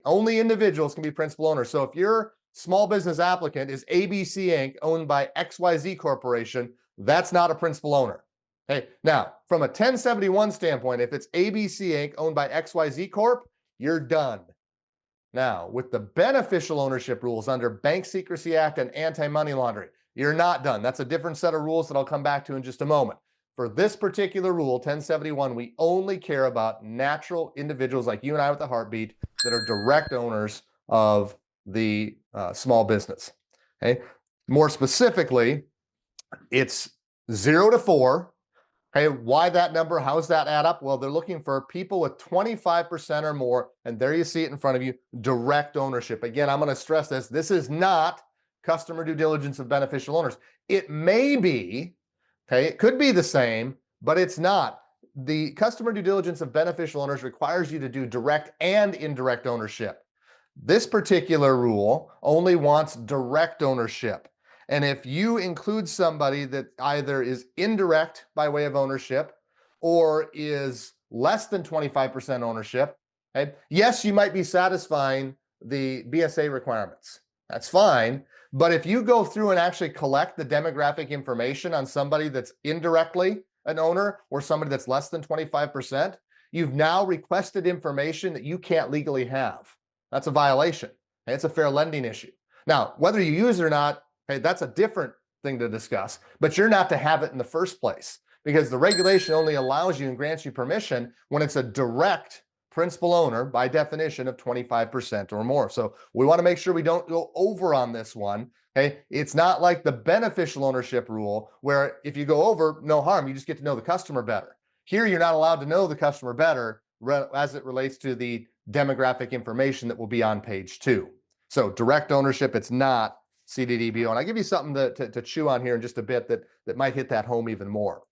Only individuals can be principal owners. So if your small business applicant is ABC Inc., owned by XYZ Corporation, that's not a principal owner. Okay. Now, from a 1071 standpoint, if it's ABC Inc., owned by XYZ Corp., you're done. Now, with the beneficial ownership rules under Bank Secrecy Act and anti-money laundering, you're not done. That's a different set of rules that I'll come back to in just a moment. For this particular rule, 1071, we only care about natural individuals like you and I with a heartbeat that are direct owners of the small business. Okay. More specifically, it's 0 to 4. Okay, why that number? How does that add up? Well, they're looking for people with 25% or more, and there you see it in front of you, direct ownership. Again, I'm going to stress this. This is not customer due diligence of beneficial owners. It may be, okay, it could be the same, but it's not. The customer due diligence of beneficial owners requires you to do direct and indirect ownership. This particular rule only wants direct ownership. And if you include somebody that either is indirect by way of ownership or is less than 25% ownership, okay, yes, you might be satisfying the BSA requirements. That's fine. But if you go through and actually collect the demographic information on somebody that's indirectly an owner or somebody that's less than 25%, you've now requested information that you can't legally have. That's a violation. Okay? It's a fair lending issue. Now, whether you use it or not, okay, that's a different thing to discuss, but you're not to have it in the first place because the regulation only allows you and grants you permission when it's a direct principal owner by definition of 25% or more. So we want to make sure we don't go over on this one. Okay. It's not like the beneficial ownership rule where if you go over, no harm, you just get to know the customer better. Here, you're not allowed to know the customer better as it relates to the demographic information that will be on page 2. So direct ownership, it's not CDDBO. And I'll give you something to chew on here in just a bit that might hit that home even more.